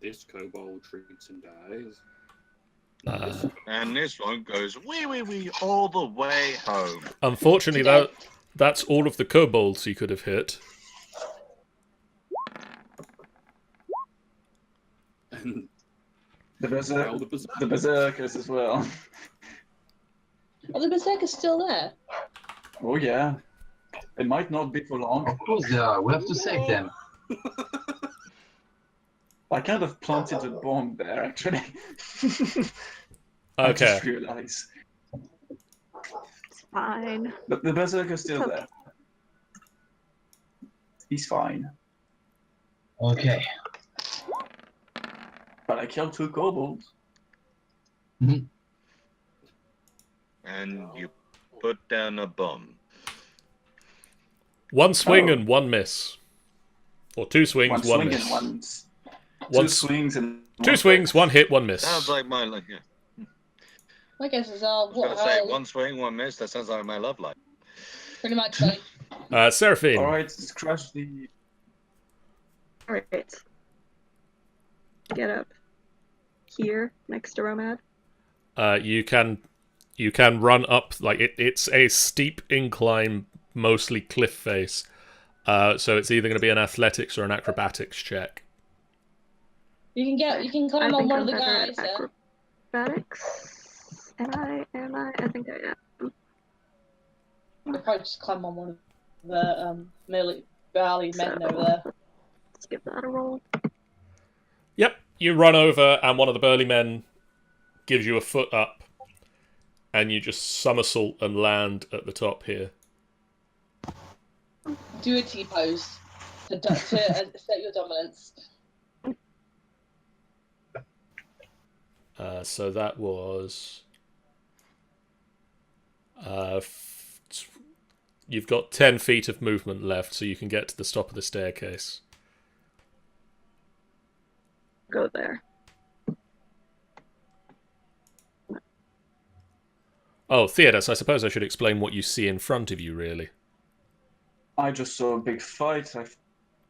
This kobold shrieks and dies. And this one goes wee all the way home. Unfortunately, that's all of the kobolds you could have hit. And The berserkers as well. Are the berserkers still there? Oh yeah. It might not be for long. Of course they are. We have to save them. I kind of planted a bomb there, actually. I Okay. just realized. It's fine. But the berserker's still there. He's fine. Okay. But I killed 2 kobolds. And you put down a bomb. One swing and one miss. Or 2 swings, one swing miss. and one... One 2 swings and... 2 swings, 1 hit, 1 miss. Sounds like my life. Yeah. My guess is I was going to say 1 swing, 1 miss. That sounds like my love life. pretty much like Seraphine. Alright, let's crash the... Alright. Get up. Here, next to Romad. You can run up, like, it's a steep incline, mostly cliff face. So it's either going to be an athletics or an acrobatics check. you can climb on one of the guys. Yeah? Acrobatics. Am I? I think I am. I'll probably just climb on one of the barley men over there. Let's give that a roll. Yep, you run over, and one of the burly men gives you a foot up, and you just somersault and land at the top here. Do a T-pose to set your dominance. So that was... you've got 10 feet of movement left, so you can get to the top of the staircase. Go there. Oh, Theodos, I suppose I should explain what you see in front of you, really. I just saw a big fight, I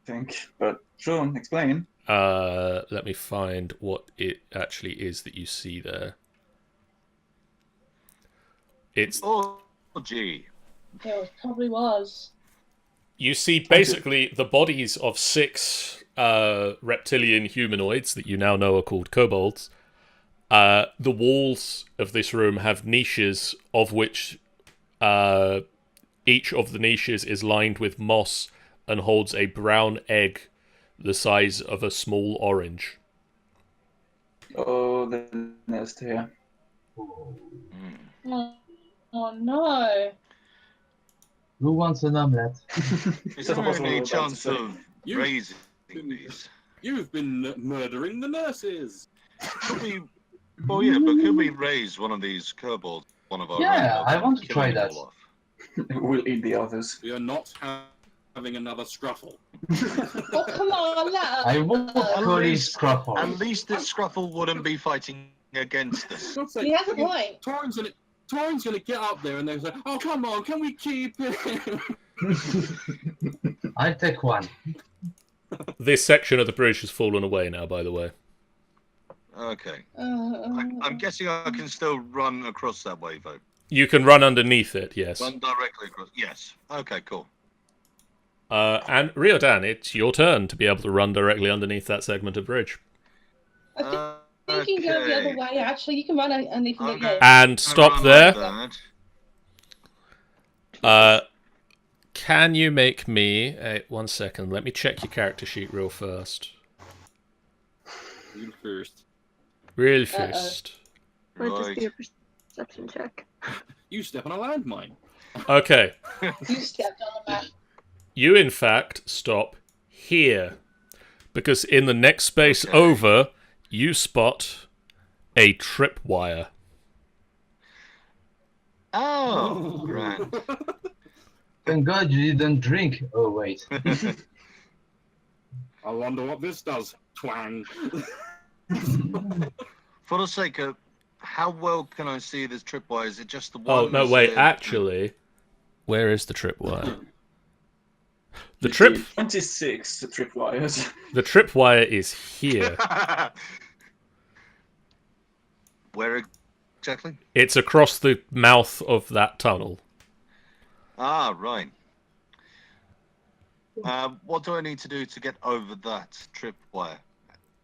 think. But sure, explain. Let me find what it actually is that you see there. It's... Oh, gee. It probably was. You see basically the bodies of 6 reptilian humanoids that you now know are called kobolds. The walls of this room have niches, of which each of the niches is lined with moss and holds a brown egg the size of a small orange. Oh, the nest here. Oh no. Who wants an omelette? Is there any chance of You- raising these? You've been murdering the nurses. Could we... Well, yeah, but could we raise one of these kobolds? One of our Yeah, I want to kill try them that. all off? We'll eat the others. We are not having another scruffle. Oh, come on, let I won't call it least- scruffle. At least this scruffle wouldn't be fighting against us. God's sake, He has a fucking point. Torin's gonna get up there and they'll say, "Oh, come on, can we keep it?" I'll take one. This section of the bridge has fallen away now, by the way. Okay. I'm guessing I can still run across that way, though. You can run underneath it, yes. Run directly across. Yes. Okay, cool. And Riodan, it's your turn to be able to run directly underneath that segment of bridge. I think you can go the other way, actually. You can run underneath Okay. the gate. And stop there. Like that. Can you make me... 1 second, let me check your character sheet real fast. You first. Real first. Might just Right. be a perception check. You step on a landmine. Okay. You stepped on the map. You, in fact, stop here. Because in the next space over, you spot a tripwire. Oh, grand. Thank God you didn't drink. Oh, wait. I wonder what this does. Twang. For the sake of, how well can I see this tripwire? Is it just the one? Oh, no, that's wait, there? actually... Where is the tripwire? The trip 26 tripwires. the tripwire is here. Where exactly? It's across the mouth of that tunnel. Ah, right. What do I need to do to get over that tripwire?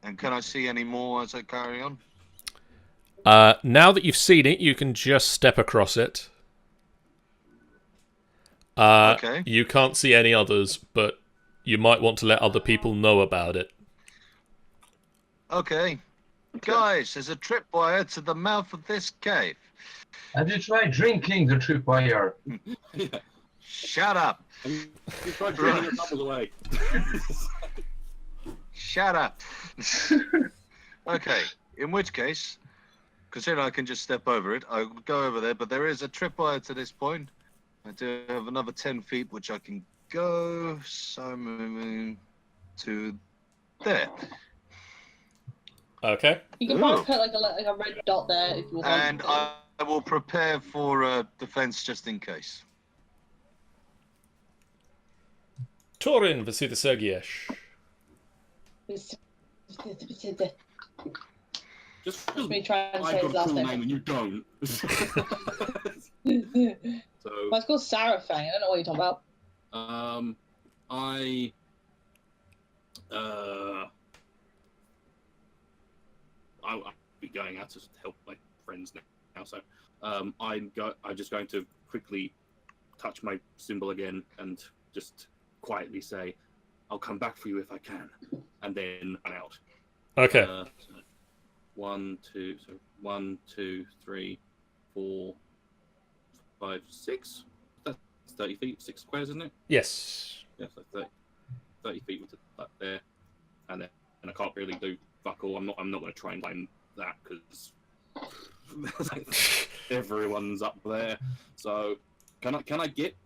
And can I see any more as I carry on? Now that you've seen it, you can just step across it. Okay. You can't see any others, but you might want to let other people know about it. Okay. Guys, there's a tripwire to the mouth of this cave. Have you tried drinking the tripwire? Yeah. Shut up. You tried drinking the bubbles away. Shut up. Okay, in which case, considering I can just step over it, I'll go over there, but there is a tripwire to this point. I do have another 10 feet which I can go, so I'm moving to there. Okay. You can probably put like a red dot there if you want. And I will prepare for defense just in case. Torin Vasita Sergiesh. Just because me try and say I've his got a last cool name. name and you don't. So, Well, it's called Sarafang. I don't know what you're talking about. I'll be going out to help my friends now. So, I'm just going to quickly touch my symbol again and just quietly say, "I'll come back for you if I can," and then run out. Okay. So 1, 2, 3, 4, 5, 6. That's 30 feet, 6 squares, isn't it? Yes. Yeah, so 30 feet with that there, and then I can't really do fuck all. I'm not going to try and climb that because everyone's up there. So can I get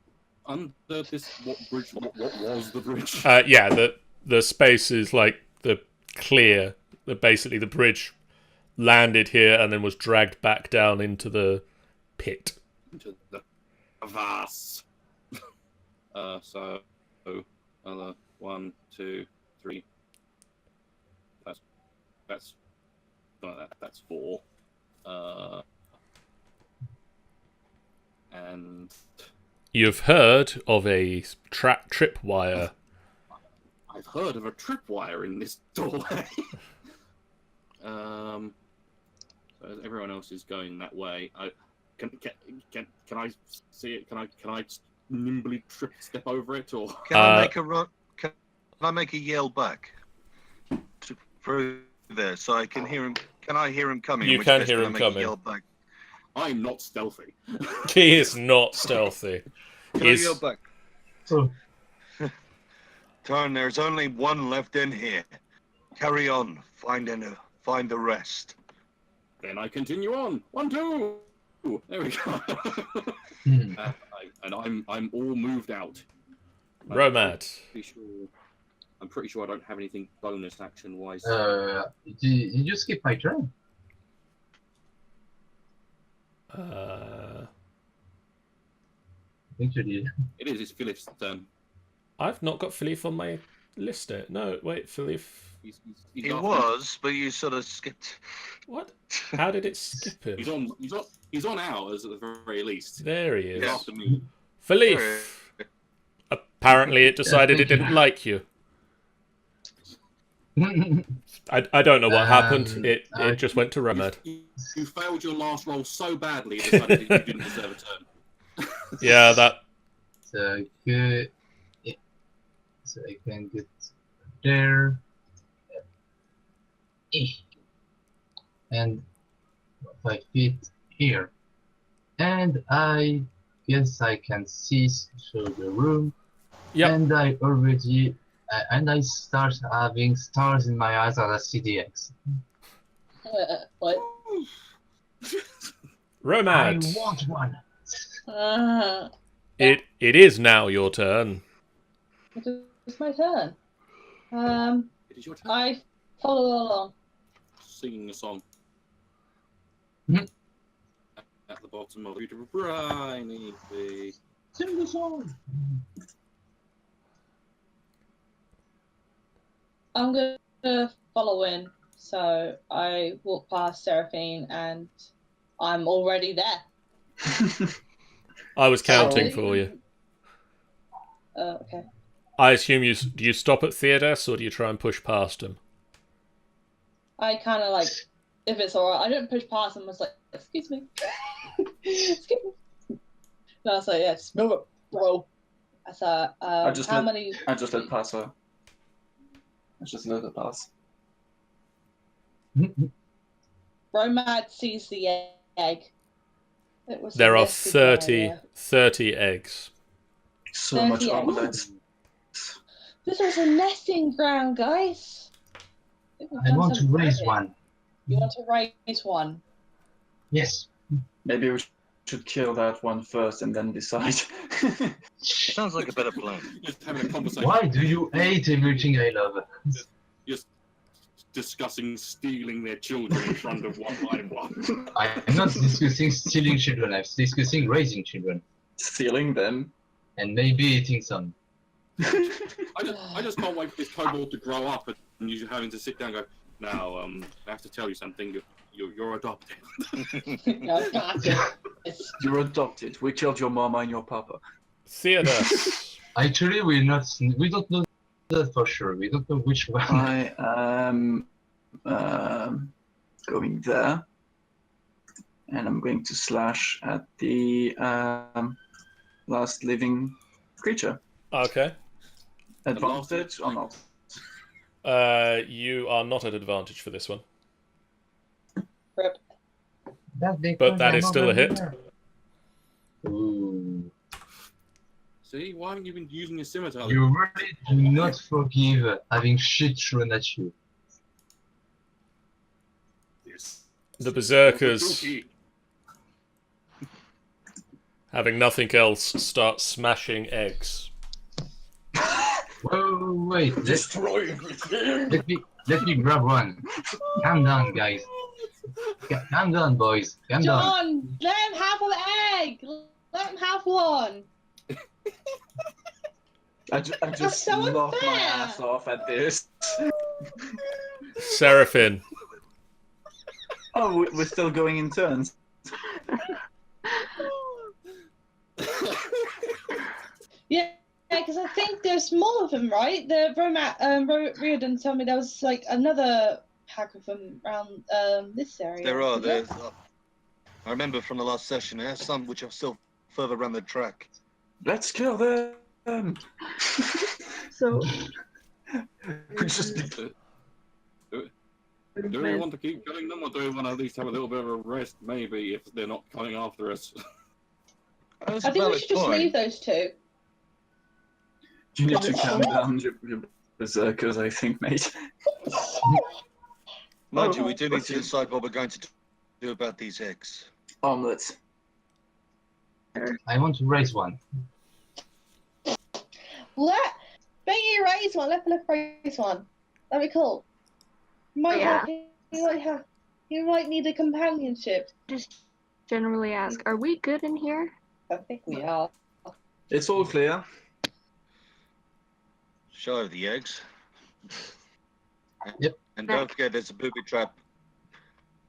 under this? What bridge? What was the bridge? Yeah. The space is like the clear. Basically, the bridge landed here and then was dragged back down into the pit. Into the crevasse. So another 1, 2, 3. That's that's 4. And You've heard of a tripwire. I've heard of a tripwire in this doorway. So as everyone else is going that way, can I see it? Can I nimbly step over it, or Can I make a run? Can I make a yell back through there so I can hear him? Can I hear him coming? You In which can case, hear I him make a coming. yell back? I'm not stealthy? He is not stealthy. Can I yell back? So, Turn. There's only one left in here. Carry on. Find the rest. Then I continue on. 1, 2. There we go. And I'm all moved out. Romad. I'm pretty sure I don't have anything bonus action wise. did you skip my turn? Uh, I think you did. It is. It's Filif's turn. I've not got Filif on my list yet. No, wait, Filif. He's It after- was, but you sort of skipped. What? How did it skip him? He's on ours at the very least. There he He's is. after me. Filif. Apparently, it decided it didn't like you. I don't know what happened. It just went to Romad. You failed your last roll so badly, you decided that you didn't deserve a turn. Yeah, that. So good. Yeah. So I can get there. And 5 feet here. And I guess I can see through the room. Yep. And I already and I start having stars in my eyes as a CDX. What? Romad. I want one. It is now your turn. It's my turn. It is your turn. I follow along. Singing a song. Mhm. At the bottom of it, briny be. Sing the song. I'm gonna follow in. So I walk past Seraphine, and I'm already there. I was counting So- for you. Okay. I assume do you stop at Theodas or do you try and push past him? I kind of like, if it's alright, I don't push past him. I was like, excuse me. Excuse me. No, I was like, yeah, just move it, bro. I thought, I just how let- many? I just let pass her. I just let her pass. Romad sees the egg. It was There are invested 30 eggs. So much 30 eggs. omelets. This was a nesting ground, guys. think we've I done want to something raise right. one. You want to raise one? Yes. Maybe we should kill that one first and then decide. Sounds like a better plan. Just having a conversation. Why do you hate everything I love? Just discussing stealing their children in front of one by one. I'm not discussing stealing children, I'm discussing raising children. Stealing them. And maybe eating some. I just can't wait for this kobold to grow up and you having to sit down and go, now, I have to tell you something. You're adopted. No, God. You're adopted. We killed your mama and your papa. Theodas. Actually, we don't know that for sure. We don't know which one. I am going there, and I'm going to slash at the last living creature. Okay. Advantage or not? You are not at advantage for this one. Rip. But that is still a hit. Ooh. See, why haven't you been using your scimitar? You really do not forgive having shit thrown at you. Yes. The berserkers, having nothing else, start smashing eggs. Whoa, wait. Destroy everything. Let me grab one. Calm down, guys. Calm down, boys. Calm down. John, let him have an egg. Let him have one. I just so laugh my unfair. ass off at this. Seraphine. Oh, we're still going in turns. Yeah, because I think there's more of them, right? The Riordan told me there was like another pack of them around this area. There are. Is there? There's, I remember from the last session, there's some which are still further around the track. Let's kill them. So, We just Do we want to keep killing them, or do we want to at least have a little bit of a rest, maybe, if they're not coming after us? That's I a think we valid should just point. leave those two. you need to calm down, your berserkers, I think, mate. Mind you, we do need to decide what we're going to do about these eggs. Omelets. I want to raise one. Don't you raise one? Let Filif raise one. That'd be cool. You might Yeah. you might need a companionship. just generally ask, are we good in here? I think we are. It's all clear. Shy of the eggs. Yep. And don't forget, there's a booby trap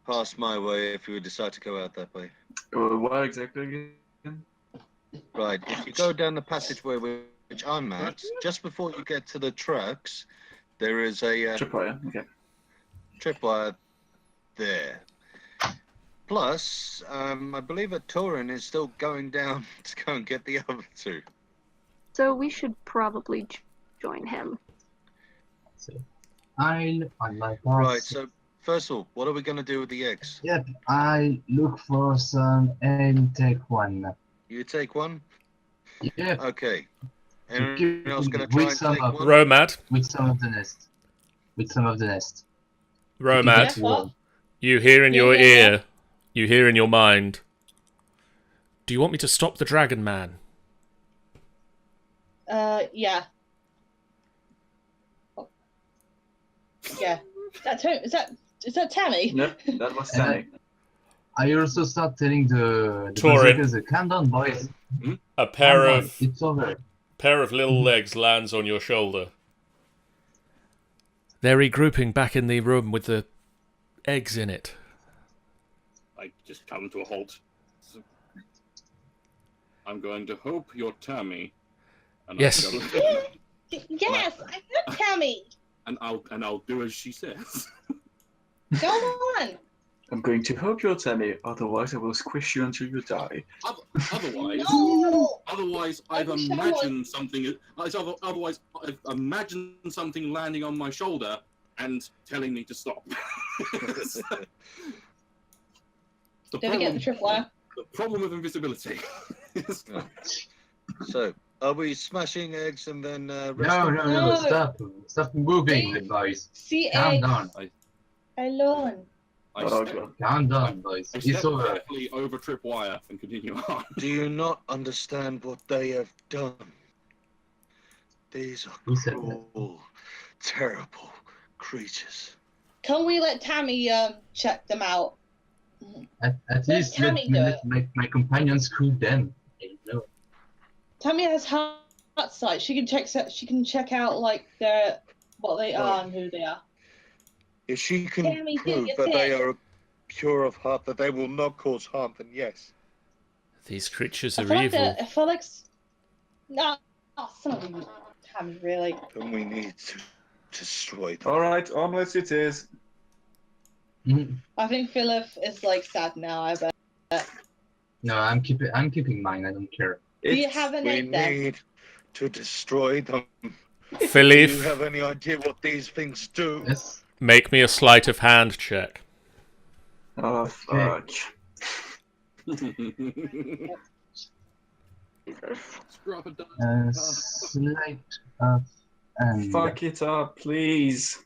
past my way if you would decide to go out that way. What exactly again? Right, if you go down the passageway which I'm at, just before you get to the trucks, there is a Tripwire, okay. tripwire there. Plus, I believe that Torin is still going down to go and get the other two. So we should probably join him. So, I'll on my pass. Right, so first of all, what are we going to do with the eggs? Yep, I look for some and take one. You take one? Yep, Okay. give Anyone else me going to try and some take up. one? Romad. with some of the nest. With some of the nest. Romad. Yeah, what? You hear in Yeah, your yeah, ear. You hear in your mind. Do you want me to stop the Dragon Man? Yeah. Yeah. Is that Tammy? No, that was Sammy. I also start telling the Torin. berserkers, calm down, boys. A pair Calm down. of It's over. little legs lands on your shoulder. They're regrouping back in the room with the eggs in it. I just come to a halt. So, I'm going to hope you're Tammy. And Yes. Yes, I'm good, Tammy. And I'll do as she says. Go on. I'm going to hope you're Tammy, otherwise I will squish you until you die. Otherwise, No. otherwise I've I'm sure imagined something. Otherwise, I've imagined something landing on my shoulder and telling me to stop. Don't forget the tripwire. The problem with invisibility. So, are we smashing eggs and then No, resting? no, stop moving, Please. boys. See Calm eggs down, alone. I Oh, step, God. calm down, boys. I It's step over. carefully over tripwire and continue on. Do you not understand what they have done? These Who are said that? cruel, terrible creatures. Can we let Tammy check them out? At Let least Tammy let do my companions cool them. No. Tammy has heart sight. She can check. She can check out like what they are and who they are. If she can Tammy, do prove your that they thing. are pure of heart, that they will not cause harm, then yes. These creatures I are feel like evil. I feel like no, some of them. Tammy, really. Then we need to destroy them. Alright, omelets it is. Mhm. I think Filif is like sad now. I bet. No, I'm keeping mine. I don't care. Do you It's- have an We egg then? need to destroy them. Do you Filif, have any idea what these things do? Yes. make me a sleight of hand check. Oh, fuck. Scrub a die. Slight of and Fuck it up, please.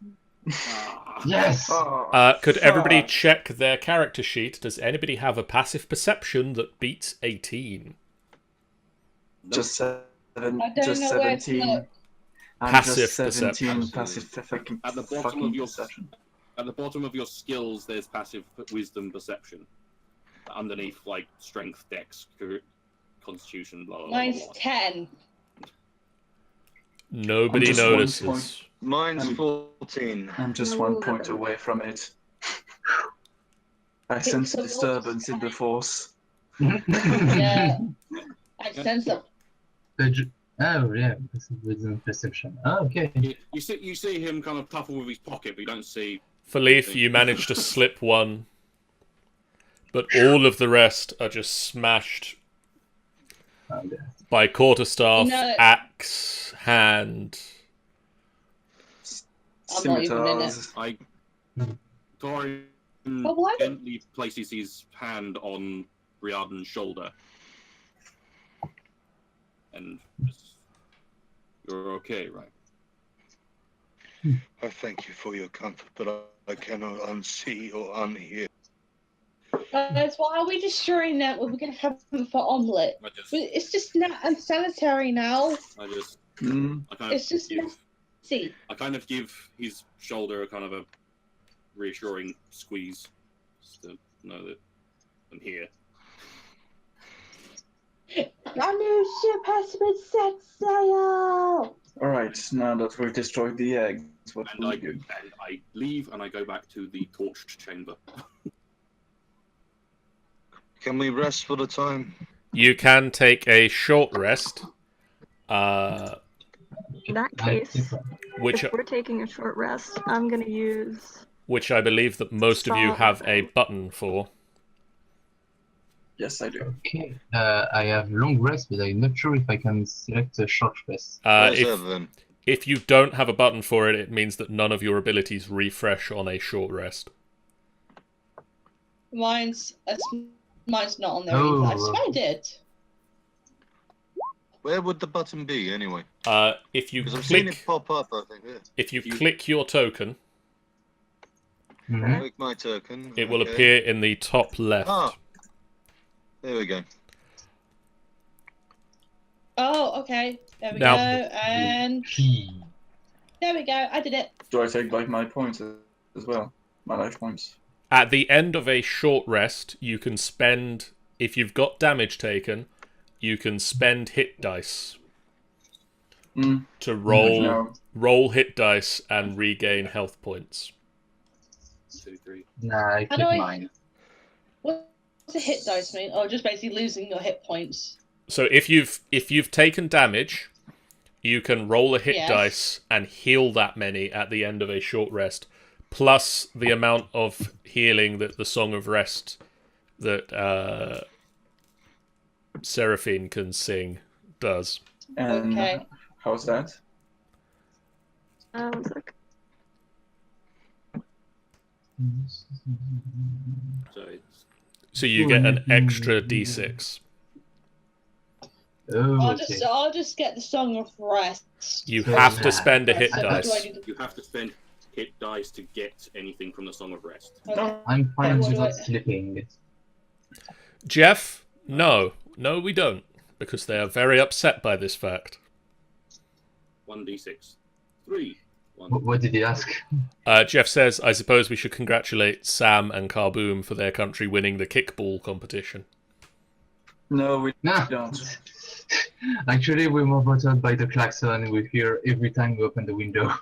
Ah. yes. Oh, Could everybody fuck. check their character sheet? Does anybody have a passive perception that beats 18? Just I don't just know where to 17. look. I'm Passive just 17 perception. passive fucking, At the bottom fucking of your perception. At the bottom of your skills, there's passive wisdom perception. Underneath, like strength, dex, constitution, blah blah blah. Mine's blah. 10. Nobody just one notices. point. Mine's Um, 14. I'm just No, 1 point 11. away from it. I sense a disturbance in the force. Yeah. I sense them. Oh yeah, this is wisdom perception. Oh, okay. You see him kind of puffle with his pocket, but you don't see. Filif, you managed to slip one, but all of the rest are just smashed Okay. by quarterstaff, No. axe, hand. I'm not even in it. Scimitars. I Thorin But why? gently places his hand on Riordan's shoulder, and just, you're okay, right? I thank you for your comfort, but I cannot unsee or unhear. Guys, why are we destroying them? We're gonna have them for omelette. I just, It's just not unsanitary now. I just, Mm. I kind It's of just give, messy. I kind of give his shoulder a kind of a reassuring squeeze, just to know that I'm here. Our new ship has been set sail. Alright, now that we've destroyed the eggs, what And will I we do? and I leave and I go back to the torched chamber. Can we rest for the time? You can take a short rest, In that case, which if we're taking a short rest, I'm gonna use. I believe that most of you have a button for. Yes, I do. Okay. I have long rest, but I'm not sure if I can select a short rest. Reserve then. If you don't have a button for it, it means that none of your abilities refresh on a short rest. Mine's not on there Oh. either. I swear I did. Where would the button be anyway? If you Because I've seen it click, pop up, I think. Yeah. if you click your token, Mhm. Click my token. it will okay. appear in the top left. Ah, there we go. Oh, okay. There we Now- go. And Key. there we go. I did it. Do I take like my points as well? My life points. At the end of a short rest, you can spend, if you've got damage taken, you can spend hit dice. to roll No. hit dice and regain health points. 2, 3. Nah, I How keep do I- mine. What's a hit dice mean? Oh, just basically losing your hit points. So if you've taken damage, you can roll a hit Yes. dice and heal that many at the end of a short rest, plus the amount of healing that the Song of Rest that Seraphine can sing does. And Okay. how's that? 1 sec. So it's So you get an extra d6. Oh, I'll just get the Song of Rest. You So have to nah. spend a hit So what do I dice. need to- you have to spend hit dice to get anything from the Song of Rest. Okay. I'm fine what with do I- not sleeping. Jeff, no, we don't, because they are very upset by this fact. 1d6. 3. 1. What did he ask? Jeff says, I suppose we should congratulate Sam and Carboom for their country winning the kickball competition. No, we Nah. don't. Actually, we're more bothered by the klaxon we hear every time we open the window.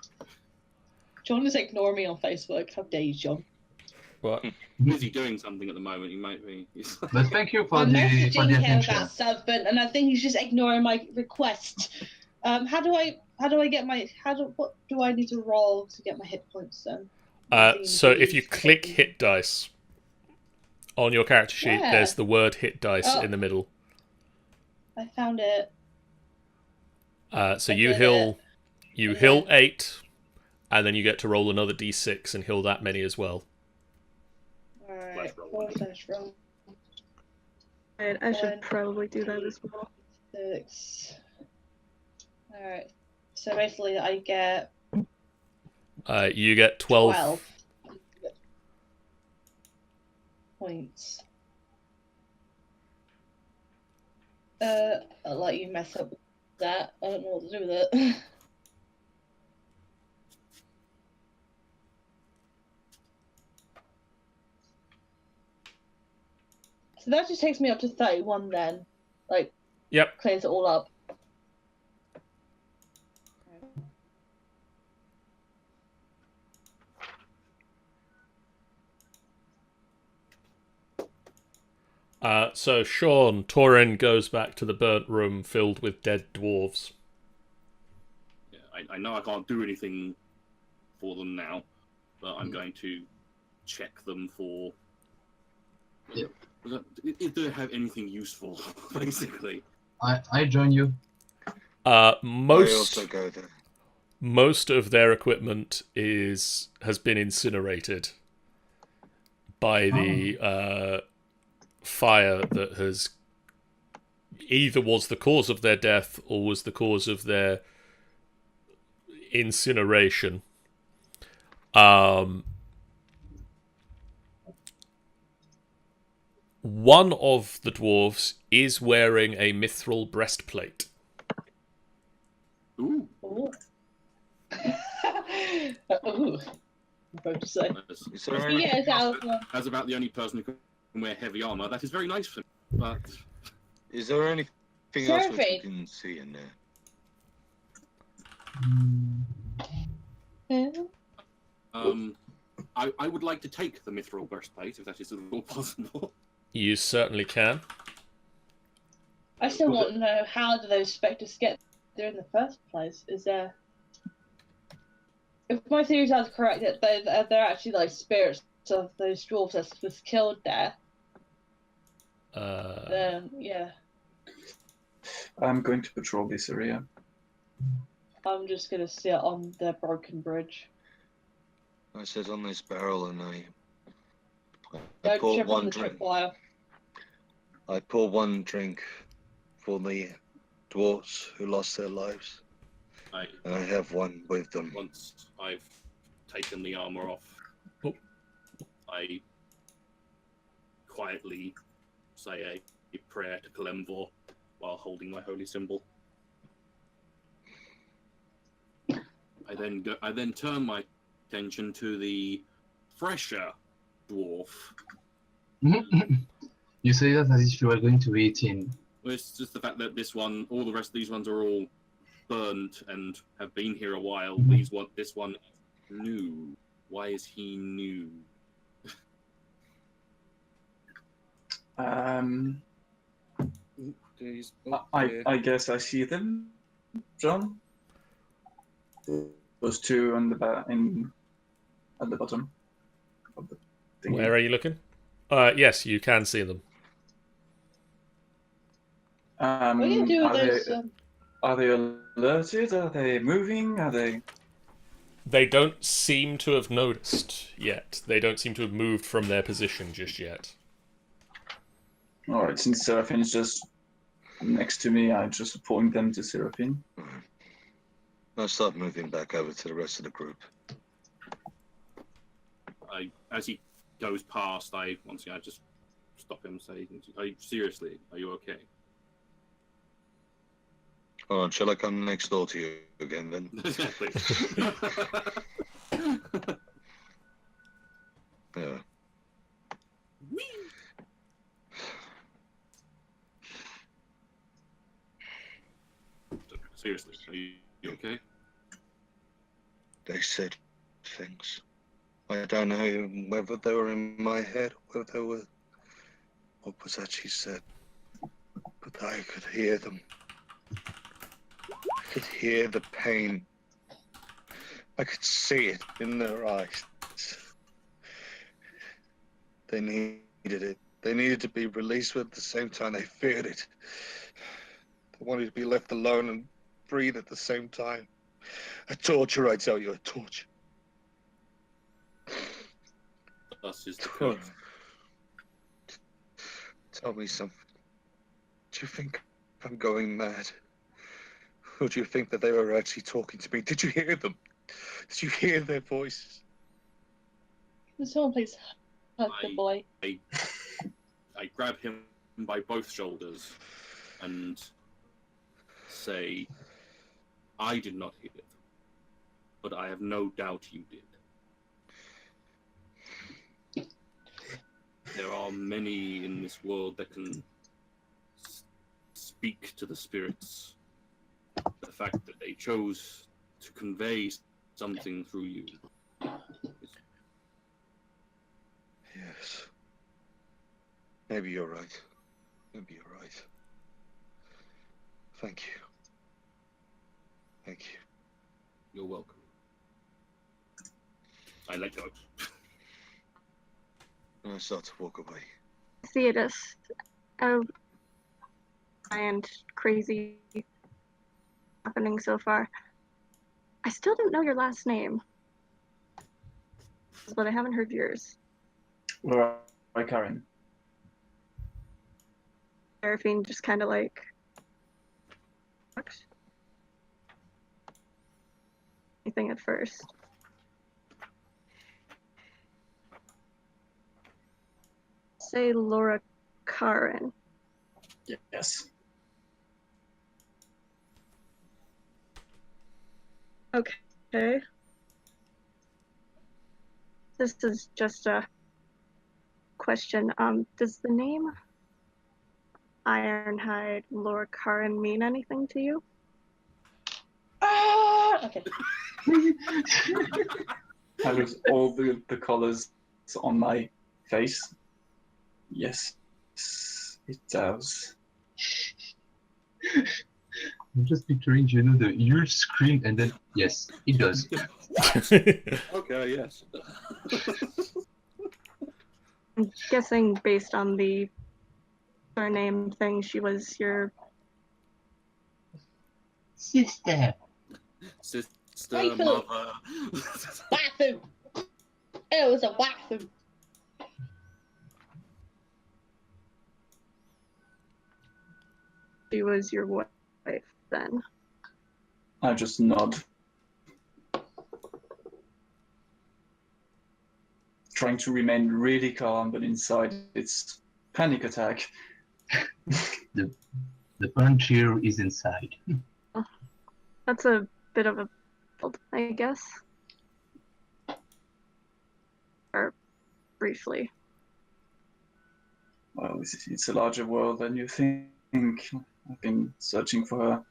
John just ignore me on Facebook. How dare you, John? What? Busy doing something at the moment. He might be. But thank you for I'm the messaging him attention. about something, and I think he's just ignoring my request. How do I get my what do I need to roll to get my hit points then? So if you click hit dice on your character sheet, Where? there's the word hit dice Oh. in the middle. I found it. So I you did heal, And heal then- 8, and then you get to roll another d6 and heal that many as well. Alright, roll. 4/roll. Right, I should One, probably do that as well. 6. Alright. So basically I get You get 12. 12 points. I'll let you mess up with that. I don't know what to do with it. So that just takes me up to 31 then. Like, Yep. clears it all up. So Sean, Torin goes back to the burnt room filled with dead dwarves. Yeah, I know I can't do anything for them now, but I'm going to check them for. Yeah. If they have anything useful, basically. I join you. I Most also go there. most of their equipment has been incinerated by the fire that has either was the cause of their death or was the cause of their incineration. One of the dwarves is wearing a mithril breastplate. Ooh. Ooh. Ooh. I'm about to say. Is there any- Yeah, As about the only person who can wear heavy armor, that is very nice for me. But Is there anything else which Survey. you can see in there? I would like to take the mithril breastplate if that is at all possible. You certainly can. I still want to know, how do those spectres get there in the first place? Is there... If my theories are correct, that they're actually like spirits of those dwarves that was killed there, then yeah, I'm going to patrol this area. I'm just gonna sit on the broken bridge. I sit on this barrel and I Don't pour trip on one the drink. tripwire. I pour one drink for the dwarves who lost their lives, and I have one with them. Once I've taken the armor off, Oh. I quietly say a prayer to Kalemvor while holding my holy symbol. I then turn my attention to the fresher dwarf. You say that as if you were going to eat him. Well, it's just the fact that this one, all the rest of these ones are all burned and have been here a while. This one new. Why is he new? I guess I see them, John. Those two on at the bottom of the thingy. Where are you looking? Yes, you can see them. What do you do with those? Are they alerted? Are they moving? Are they? They don't seem to have noticed yet. They don't seem to have moved from their position just yet. All right. Since Seraphine's just next to me, I just point them to Seraphine. I'll start moving back over to the rest of the group. As he goes past, I just stop him and say, seriously, are you okay? Hold on, shall I come next door to you again then? Exactly. Yeah. Seriously, are you okay? They said things. I don't know whether they were in my head or whether they were what was actually said. But I could hear them. I could hear the pain. I could see it in their eyes. They needed it. They needed to be released, but at the same time they feared it. They wanted to be left alone and breathe at the same time. A torture, I tell you, a torture. That's just the curse. Tell me something. Do you think I'm going mad? Or do you think that they were actually talking to me? Did you hear them? Did you hear their voices? Can someone please hug the boy? I grab him by both shoulders and say, I did not hear them, but I have no doubt you did. There are many in this world that can speak to the spirits. The fact that they chose to convey something through you. Yes. Maybe you're right. Maybe you're right. Thank you. Thank you. You're welcome. I let go. And I start to walk away. See it as and crazy happening so far. I still don't know your last name, but I haven't heard yours. Where are Karen? Seraphine just kind of like. Anything at first. Say Laura Karen. Yes. Okay. This is just a question. Does the name Ironhide Laura Karen mean anything to you? Okay. I lose all the colors on my face. Yes, it does. I'm just picturing, the huge screen and then, yes, it does. Okay, yes. I'm guessing based on the surname thing, she was your Sister. Sister, Hey, Filif. mother. Waifu! It was a waifu. she was your wife then. I just nod. Trying to remain really calm, but inside it's panic attack. The punch here is inside. That's a bit of a build, I guess. Or briefly. Well, it's a larger world than you think. I've been searching for her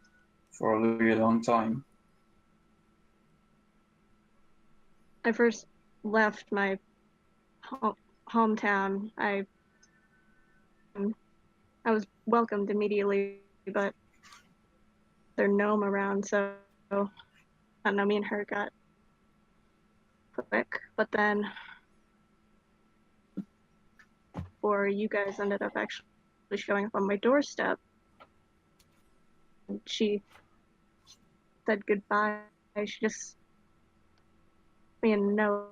for a really long time. I first left my hometown. I was welcomed immediately, but there's no gnome around, so I don't know, me and her got quick, but then or you guys ended up actually showing up on my doorstep, and she said goodbye. She just me a note.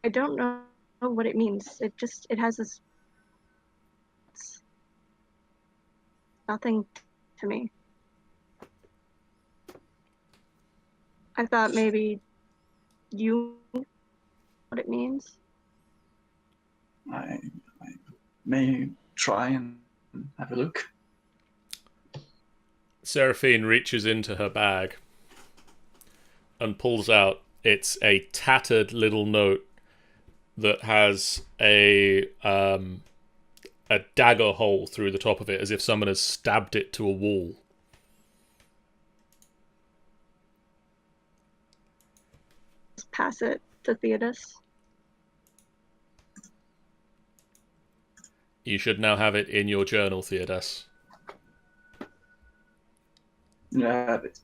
I don't know what it means. It has this it's nothing to me. I thought maybe you know what it means. I may try and have a look. Seraphine reaches into her bag and pulls out. It's a tattered little note that has a dagger hole through the top of it, as if someone has stabbed it to a wall. Just pass it to Theodos. You should now have it in your journal, Theodas. Yeah, but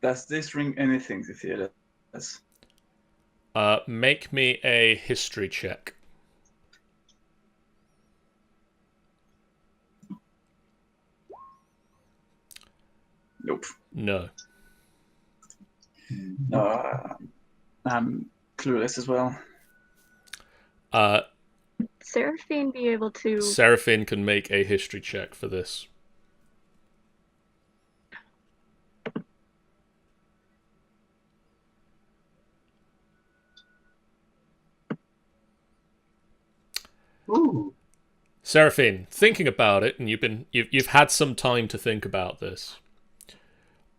does this ring anything to Theodos? Make me a history check. Nope. No. No, I'm clueless as well. Seraphine be able to Seraphine can make a history check for this. Ooh. Seraphine, thinking about it, and you've had some time to think about this.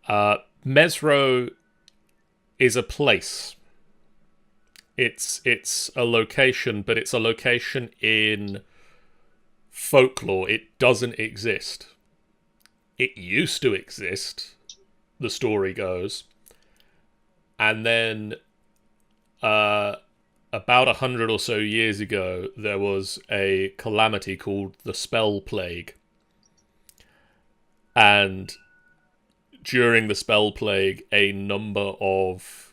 Mesro is a place. It's a location, but it's a location in folklore. It doesn't exist. It used to exist, the story goes. And then about 100 or so years ago, there was a calamity called the Spell Plague. And during the Spell Plague, a number of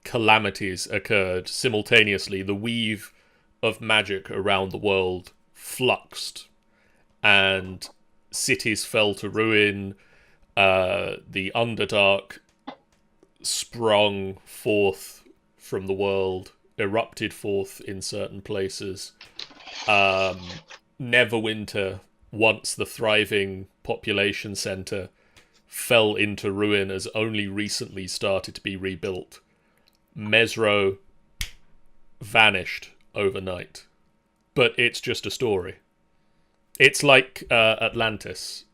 calamities occurred simultaneously. The weave of magic around the world fluxed, and cities fell to ruin. The Underdark sprung forth from the world, erupted forth in certain places. Neverwinter, once the thriving population centre, fell into ruin as only recently started to be rebuilt. Mesro vanished overnight. But it's just a story. It's like Atlantis.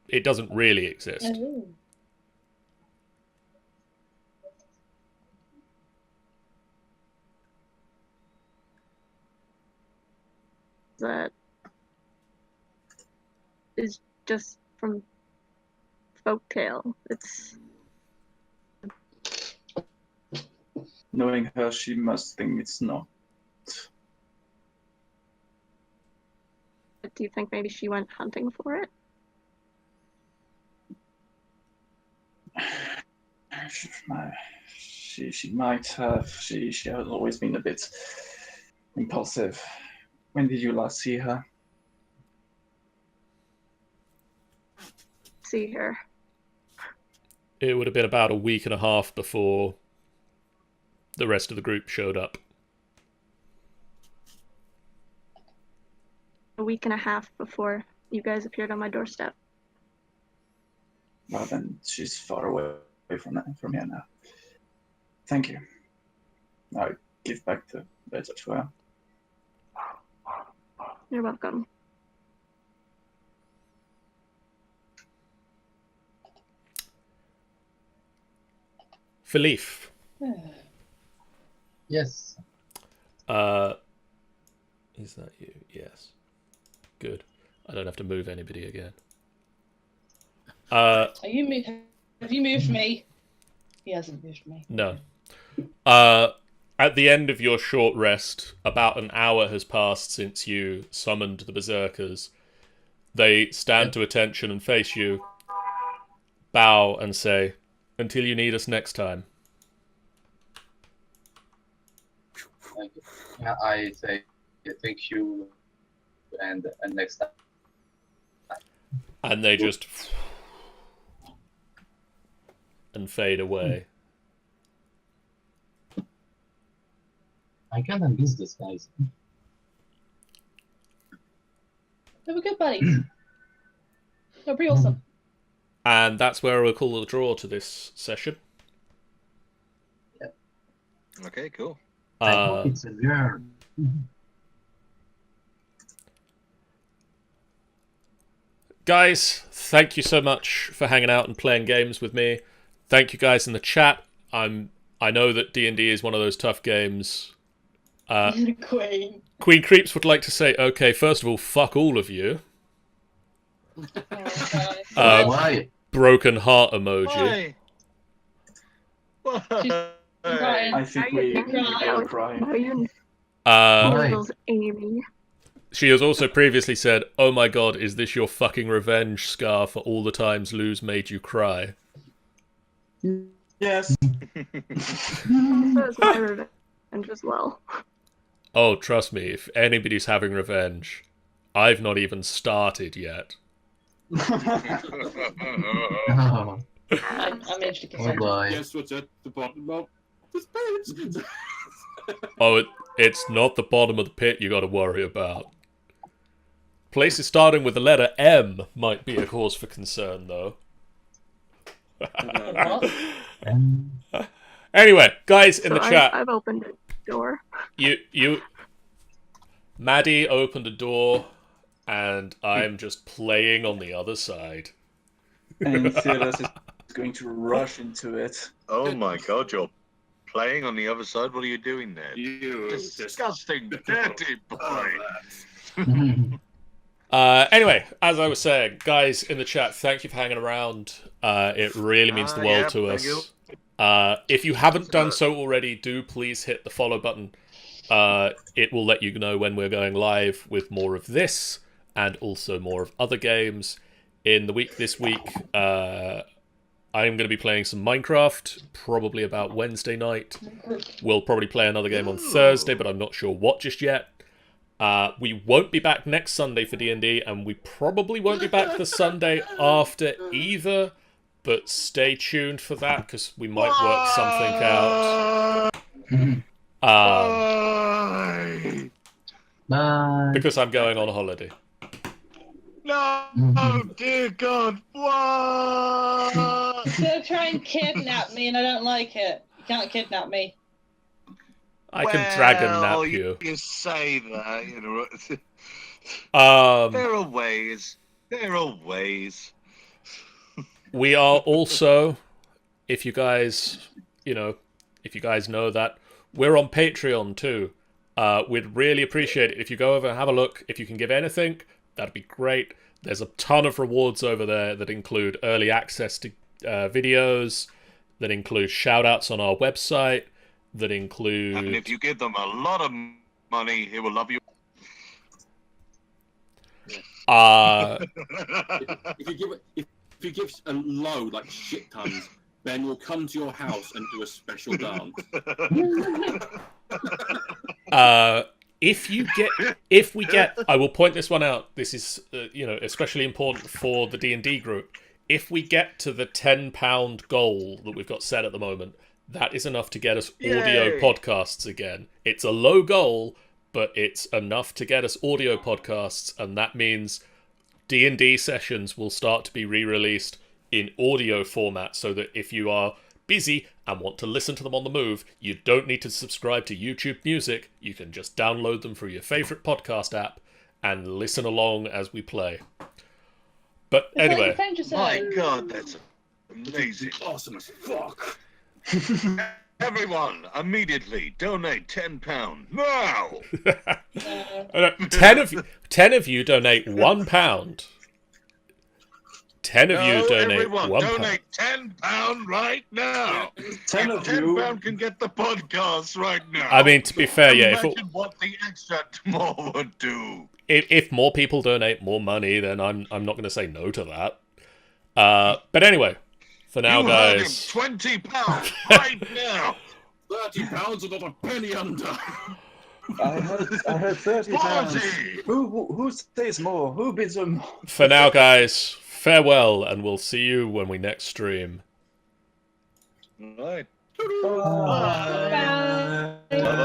It doesn't really exist. Oh. that is just from folktale. It's Knowing her, she must think it's not. do you think maybe she went hunting for it? She might have. She has always been a bit impulsive. When did you last see her? See her. It would have been about a week and a half before the rest of the group showed up. A week and a half before you guys appeared on my doorstep. Well, then she's far away from here now. Thank you. I give back the letter to her. You're welcome. Filif, Yes. Is that you? Yes. Good. I don't have to move anybody again. Are you moved? Have you moved me? He hasn't moved me. No. At the end of your short rest, about an hour has passed since you summoned the berserkers. They stand to attention and face you, bow and say, "Until you need us next time." I say thank you, and next time. And they just and fade away. I kinda miss this guys. They were good buddies. They're pretty awesome. And that's where we'll call a draw to this session. Okay, cool. I hope it's a girl. Guys, thank you so much for hanging out and playing games with me. Thank you guys in the chat. I know that D&D is one of those tough games. Queen. Queen Creeps would like to say, okay, first of all, fuck all of you. Why? Broken heart emoji. Why? I think we are crying. Are you Uh, Noodles, Amy? she has also previously said, oh my god, is this your fucking revenge, Scar, for all the times Luz made you cry? Yes. So is my revenge as well. Oh, trust me, if anybody's having revenge, I've not even started yet. Oh, I'm interested. oh boy. Guess what's at the bottom of this page? Oh, it's not the bottom of the pit you gotta worry about. Places starting with the letter M might be a cause for concern, though. Anyway, guys in the chat, I've opened a door. Maddie opened a door, and I'm just playing on the other side. And Silas is going to rush into it. Oh my god, you're playing on the other side? What are you doing there? You Disgusting, dirty boy. Anyway, as I was saying, guys in the chat, thank you for hanging around. It really means the world to thank you. us. If you haven't done so already, do please hit the follow button. It will let you know when we're going live with more of this and also more of other games. In the week this week, I'm going to be playing some Minecraft, probably about Wednesday night. We'll probably play another game on Thursday, but I'm not sure what just yet. We won't be back next Sunday for D&D, and we probably won't be back the Sunday after either, but stay tuned for that, because we might work something out. Bye. Because I'm going on a holiday. No, oh dear God, what? He's gonna try and kidnap me, and I don't like it. You can't kidnap me. I can dragon nap Well, you. You say that, you know. Um, There are ways. There are ways. we are also, if you guys know that, we're on Patreon too. We'd really appreciate it if you go over and have a look. If you can give anything, that'd be great. There's a ton of rewards over there that include early access to videos, that include shout-outs on our website, that include... And if you give them a lot of money, he will love you. If you give a load like shit tons, Ben will come to your house and do a special dance. If we get, I will point this one out. This is, especially important for the D&D group. If we get to the £10 goal that we've got set at the moment, that is enough to get us audio Yay. podcasts again. It's a low goal, but it's enough to get us audio podcasts, and that means D&D sessions will start to be re-released in audio format, so that if you are busy and want to listen to them on the move, you don't need to subscribe to YouTube Music. You can just download them through your favorite podcast app and listen along as we play. But It's anyway, like Adventure My Zone. God, that's amazing. Awesome as fuck. Everyone, immediately donate £10 now. 10 of you donate £1. 10 of you No, donate everyone, £1. donate £10 right now. 10 of you. £10 can get the podcast right now. I mean, to be fair, yeah. Imagine what the extra more would do. If more people donate more money, then I'm not going to say no to that. But anyway, for now, You heard him, guys. £20 right now. £30 and not a penny under. I heard 30 pounds. 40. Who says more? Who bids on more? For now, guys, farewell, and we'll see you when we next stream. Right. Bye. Bye.